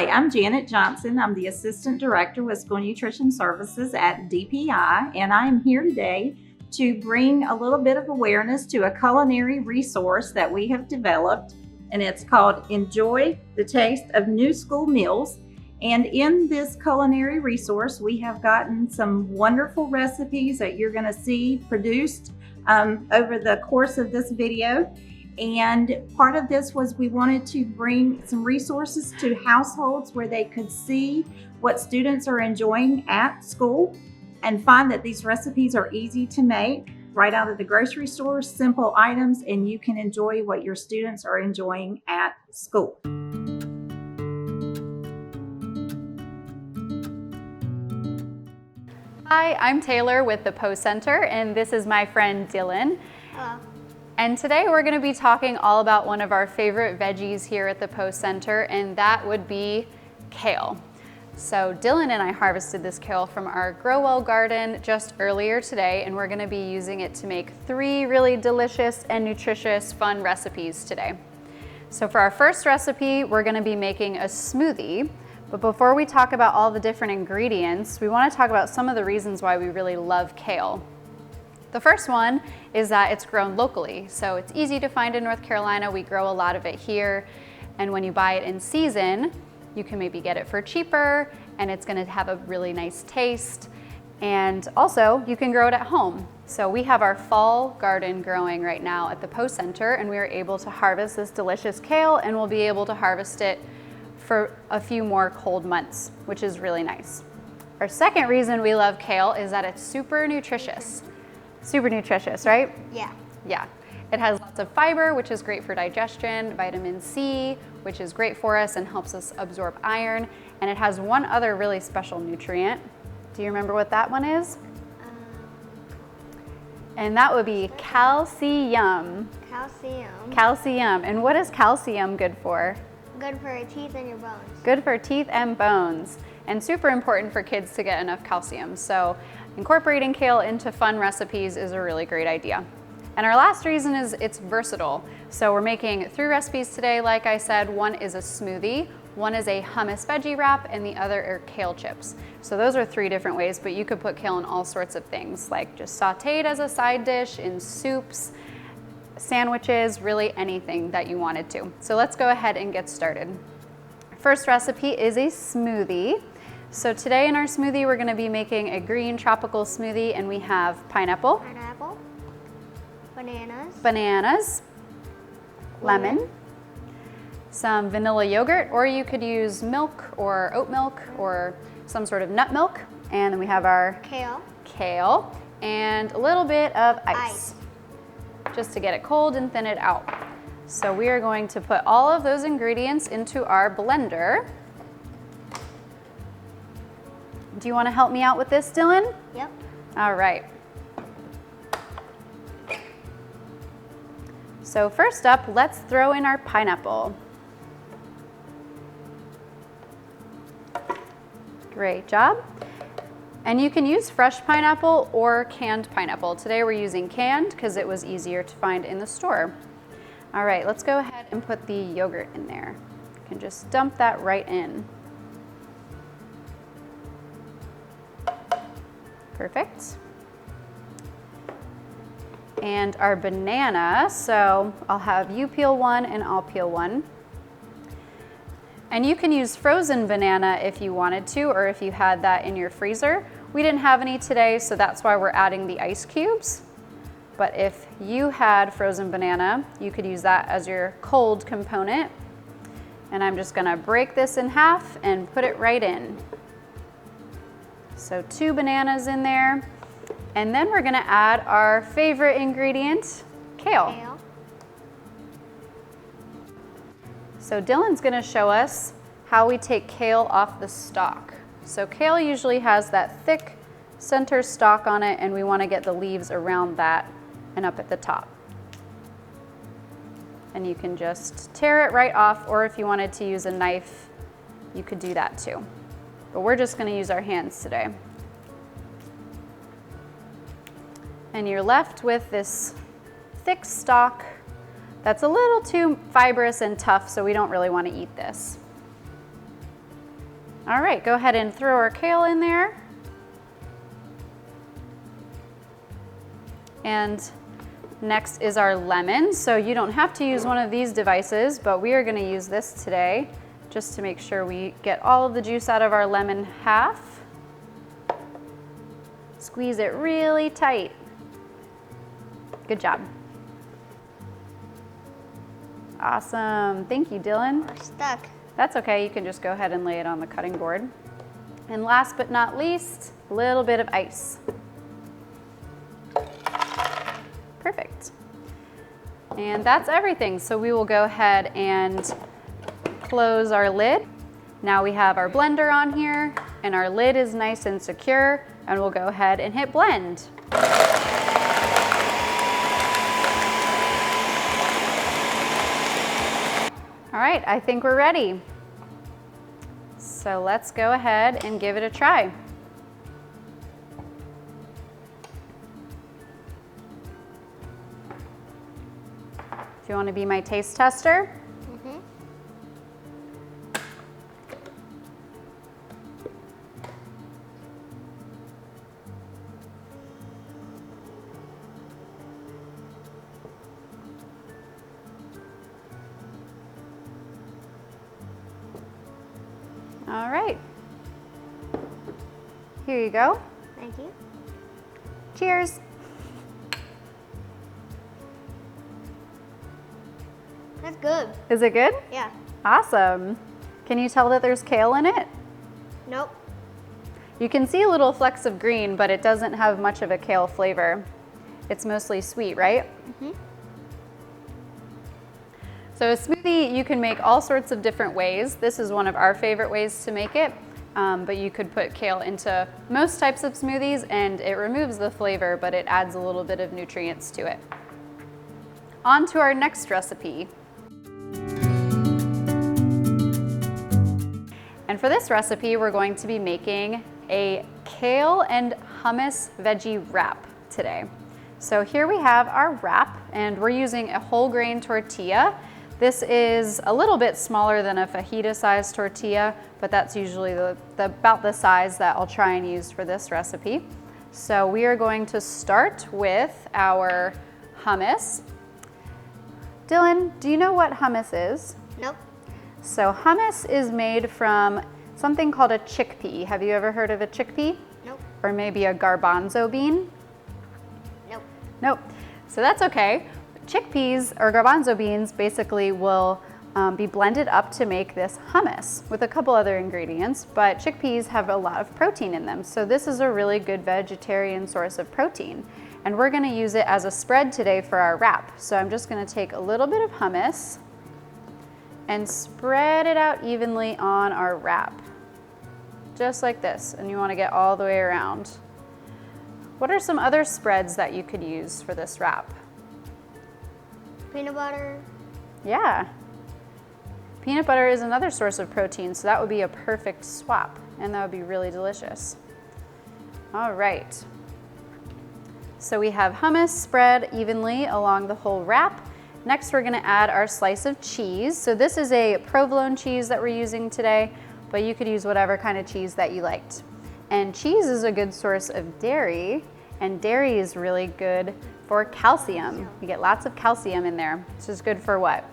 Hi, I'm Janet Johnson. I'm the Assistant Director with School Nutrition Services at DPI, and I am here today to bring a little bit of awareness to a culinary resource that we have developed, and it's called Enjoy the Taste of New School Meals. And in this culinary resource, we have gotten some wonderful recipes that you're going to see produced over the course of this video. And part of this was we wanted to bring some resources to households where they could see what students are enjoying at school and find that these recipes are easy to make right out of the grocery store, simple items, and you can enjoy what your students are enjoying at school. Hi, I'm Taylor with the Post Center, and this is my friend Dylan. Hello. And today we're going to be talking all about one of our favorite veggies here at the Post Center, and that would be kale. So Dylan and I harvested this kale from our Grow Well garden just earlier today, and we're going to be using it to make 3 really delicious and nutritious fun recipes today. So for our first recipe, we're going to be making a smoothie. But before we talk about all the different ingredients, we want to talk about some of the reasons why we really love kale. The first one is that it's grown locally. So it's easy to find in North Carolina. We grow a lot of it here. And when you buy it in season, you can maybe get it for cheaper, and it's going to have a really nice taste. And also, you can grow it at home. So we have our fall garden growing right now at the Post Center, and we are able to harvest this delicious kale, and we'll be able to harvest it for a few more cold months, which is really nice. Our second reason we love kale is that it's super nutritious. Super nutritious, right? Yeah. Yeah. It has lots of fiber, which is great for digestion, vitamin C, which is great for us and helps us absorb iron, and it has one other really special nutrient. Do you remember what that one is? And that would be calcium. Calcium. Calcium. And what is calcium good for? Good for your teeth and your bones. Good for teeth and bones, and super important for kids to get enough calcium. So incorporating kale into fun recipes is a really great idea. And our last reason is it's versatile. So we're making 3 recipes today. Like I said, one is a smoothie, one is a hummus veggie wrap, and the other are kale chips. So those are 3 different ways, but you could put kale in all sorts of things, like just sauteed as a side dish, in soups, sandwiches, really anything that you wanted to. So let's go ahead and get started. First recipe is a smoothie. So today in our smoothie, we're going to be making a green tropical smoothie, and we have pineapple, bananas, lemon, some vanilla yogurt, or you could use milk or oat milk or some sort of nut milk. And then we have our kale and a little bit of ice, just to get it cold and thin it out. So we are going to put all of those ingredients into our blender. Do you want to help me out with this, Dylan? Yep. All right. So first up, let's throw in our pineapple. Great job. And you can use fresh pineapple or canned pineapple. Today we're using canned because it was easier to find in the store. All right, let's go ahead and put the yogurt in there. You can just dump that right in. Perfect. And our banana, so I'll have you peel one and I'll peel one. And you can use frozen banana if you wanted to, or if you had that in your freezer. We didn't have any today, so that's why we're adding the ice cubes. But if you had frozen banana, you could use that as your cold component. And I'm just gonna break this in half and put it right in. So 2 bananas in there. And then we're gonna add our favorite ingredient, kale. So Dylan's gonna show us how we take kale off the stalk. So kale usually has that thick center stalk on it, and we wanna get the leaves around that and up at the top. And you can just tear it right off, or if you wanted to use a knife, you could do that too. But we're just gonna use our hands today. And you're left with this thick stalk that's a little too fibrous and tough, so we don't really want to eat this. All right, go ahead and throw our kale in there. And next is our lemon. So you don't have to use one of these devices, but we are gonna use this today just to make sure we get all of the juice out of our lemon half. Squeeze it really tight. Good job. Awesome, thank you, Dylan. We're stuck. That's okay, you can just go ahead and lay it on the cutting board. And last but not least, a little bit of ice. Perfect. And that's everything. So we will go ahead and close our lid. Now we have our blender on here and our lid is nice and secure, and we'll go ahead and hit blend. All right, I think we're ready. So let's go ahead and give it a try. Do you want to be my taste tester? Mm-hmm. All right. Here you go. Thank you. Cheers. That's good. Is it good? Yeah. Awesome. Can you tell that there's kale in it? Nope. You can see a little flecks of green, but it doesn't have much of a kale flavor. It's mostly sweet, right? Mm-hmm. So a smoothie you can make all sorts of different ways. This is one of our favorite ways to make it, but you could put kale into most types of smoothies and it removes the flavor, but it adds a little bit of nutrients to it. On to our next recipe. And for this recipe, we're going to be making a kale and hummus veggie wrap today. So here we have our wrap, and we're using a whole grain tortilla. This is a little bit smaller than a fajita sized tortilla, but that's usually about the size that I'll try and use for this recipe. So we are going to start with our hummus. Dylan, do you know what hummus is? Nope. So hummus is made from something called a chickpea. Have you ever heard of a chickpea? Nope. Or maybe a garbanzo bean? Nope. Nope. So that's okay. Chickpeas or garbanzo beans basically will be blended up to make this hummus with a couple other ingredients, but chickpeas have a lot of protein in them. So this is a really good vegetarian source of protein. And we're gonna use it as a spread today for our wrap. So I'm just gonna take a little bit of hummus and spread it out evenly on our wrap. Just like this, and you wanna get all the way around. What are some other spreads that you could use for this wrap? Peanut butter. Yeah. Peanut butter is another source of protein, so that would be a perfect swap, and that would be really delicious. All right. So we have hummus spread evenly along the whole wrap. Next, we're gonna add our slice of cheese. So this is a provolone cheese that we're using today, but you could use whatever kind of cheese that you liked. And cheese is a good source of dairy, and dairy is really good for calcium. You get lots of calcium in there, which is good for what?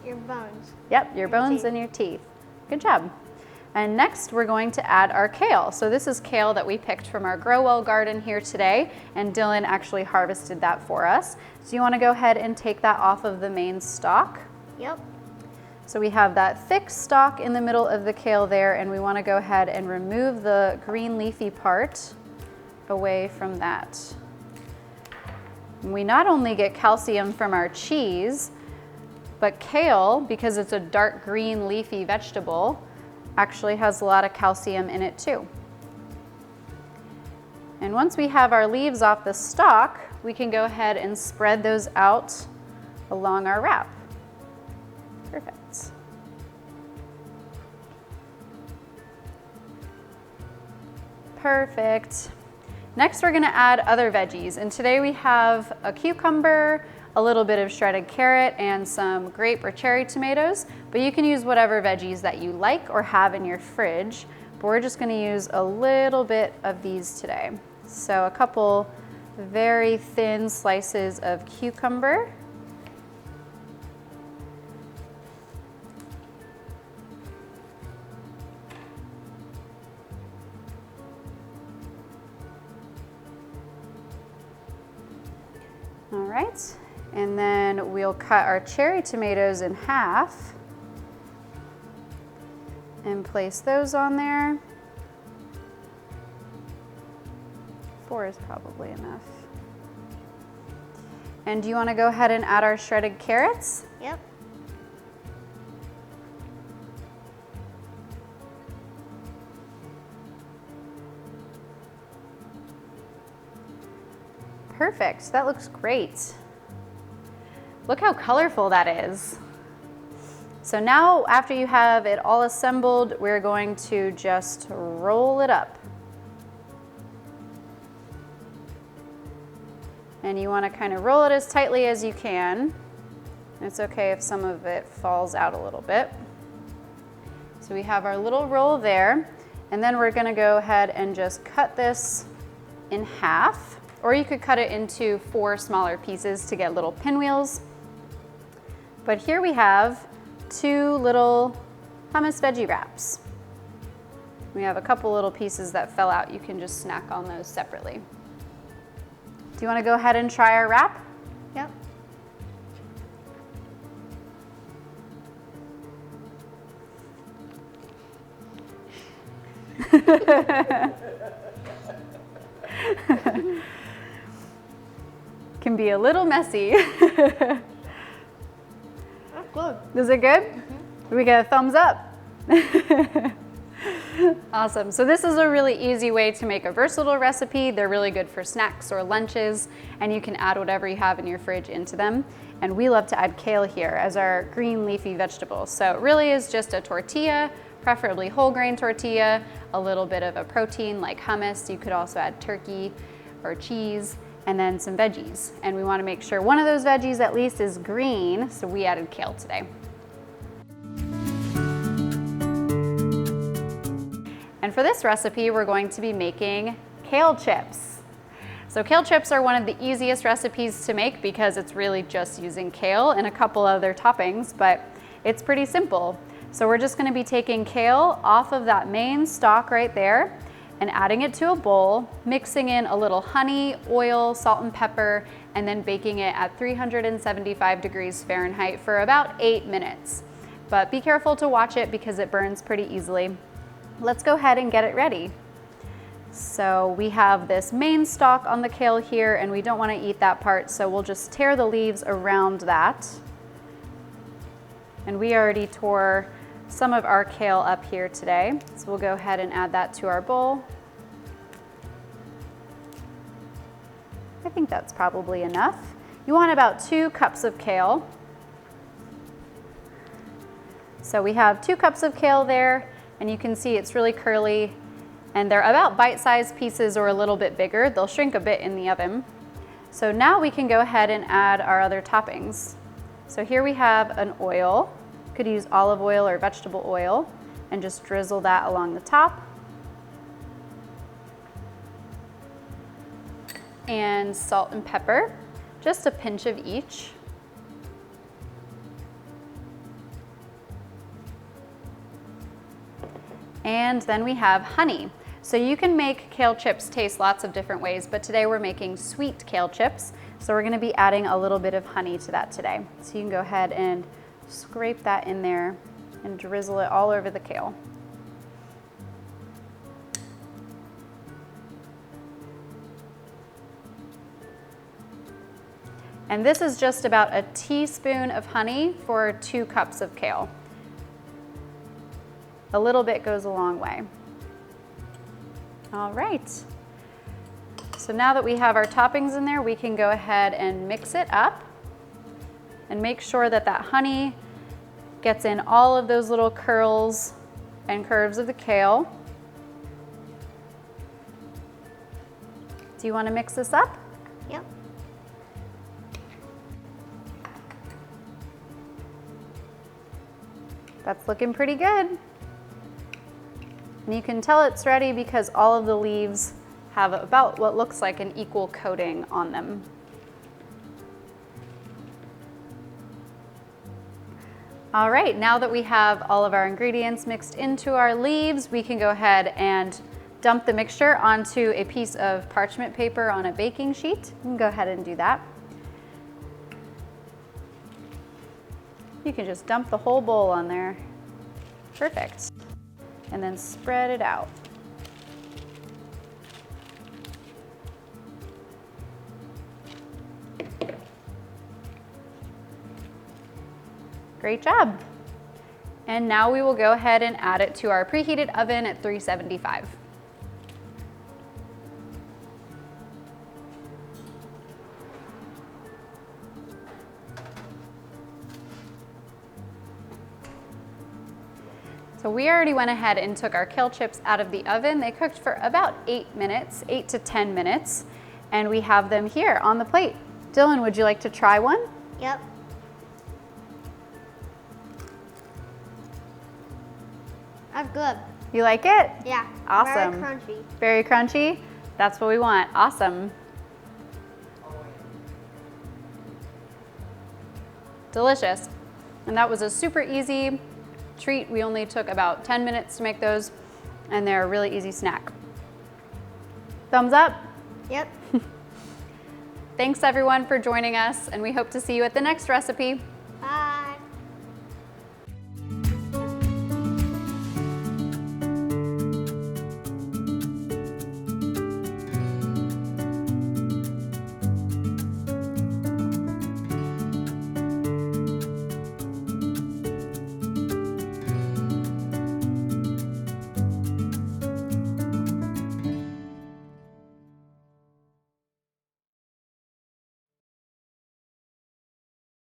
Your bones. Yep, your bones and your teeth. Good job. And next we're going to add our kale. So this is kale that we picked from our Grow Well garden here today, and Dylan actually harvested that for us. So you wanna go ahead and take that off of the main stalk. Yep. So we have that thick stalk in the middle of the kale there, and we wanna go ahead and remove the green leafy part away from that. And we not only get calcium from our cheese, but kale, because it's a dark green leafy vegetable, actually has a lot of calcium in it too. And once we have our leaves off the stalk, we can go ahead and spread those out along our wrap. Perfect. Perfect. Next, we're gonna add other veggies. And today we have a cucumber, a little bit of shredded carrot and some grape or cherry tomatoes, but you can use whatever veggies that you like or have in your fridge. But we're just gonna use a little bit of these today. So a couple very thin slices of cucumber. All right, and then we'll cut our cherry tomatoes in half and place those on there. 4 is probably enough. And do you want to go ahead and add our shredded carrots? Yep. Perfect, that looks great. Look how colorful that is. So now after you have it all assembled, we're going to just roll it up. And you want to kind of roll it as tightly as you can. It's okay if some of it falls out a little bit. So we have our little roll there, and then we're going to go ahead and just cut this in half. Or you could cut it into 4 smaller pieces to get little pinwheels. But here we have 2 little hummus veggie wraps. We have a couple little pieces that fell out. You can just snack on those separately. Do you want to go ahead and try our wrap? Yep. Can be a little messy. That's good. Is it good? We get a thumbs up. Awesome. So this is a really easy way to make a versatile recipe. They're really good for snacks or lunches, and you can add whatever you have in your fridge into them. And we love to add kale here as our green leafy vegetable. So it really is just a tortilla, preferably whole grain tortilla, a little bit of a protein like hummus. You could also add turkey or cheese, and then some veggies. And we want to make sure one of those veggies at least is green, so we added kale today. And for this recipe, we're going to be making kale chips. So kale chips are one of the easiest recipes to make because it's really just using kale and a couple other toppings, but it's pretty simple. So we're just going to be taking kale off of that main stalk right there and adding it to a bowl, mixing in a little honey, oil, salt and pepper, and then baking it at 375 degrees Fahrenheit for about 8 minutes. But be careful to watch it because it burns pretty easily. Let's go ahead and get it ready. So we have this main stalk on the kale here, and we don't want to eat that part, so we'll just tear the leaves around that. And we already tore some of our kale up here today, so we'll go ahead and add that to our bowl. I think that's probably enough. You want about 2 cups of kale. So we have 2 cups of kale there, and you can see it's really curly, and they're about bite-sized pieces or a little bit bigger. They'll shrink a bit in the oven. So now we can go ahead and add our other toppings. So here we have an oil. Could use olive oil or vegetable oil, and just drizzle that along the top. And salt and pepper, just a pinch of each. And then we have honey. So you can make kale chips taste lots of different ways, but today we're making sweet kale chips. So we're gonna be adding a little bit of honey to that today. So you can go ahead and scrape that in there and drizzle it all over the kale. And this is just about a teaspoon of honey for 2 cups of kale. A little bit goes a long way. All right. So now that we have our toppings in there, we can go ahead and mix it up and make sure that that honey gets in all of those little curls and curves of the kale. Do you want to mix this up? Yep. That's looking pretty good. And you can tell it's ready because all of the leaves have about what looks like an equal coating on them. All right, now that we have all of our ingredients mixed into our leaves, we can go ahead and dump the mixture onto a piece of parchment paper on a baking sheet. You can go ahead and do that. You can just dump the whole bowl on there. Perfect. And then spread it out. Great job. And now we will go ahead and add it to our preheated oven at 375. So we already went ahead and took our kale chips out of the oven. They cooked for about 8 minutes, 8 to 10 minutes, and we have them here on the plate. Dylan, would you like to try one? Yep. That's good. You like it? Yeah. Awesome. Very crunchy. Very crunchy? That's what we want. Awesome. Delicious. And that was a super easy treat. We only took about 10 minutes to make those, and they're a really easy snack. Thumbs up? Yep. Thanks everyone for joining us, and we hope to see you at the next recipe.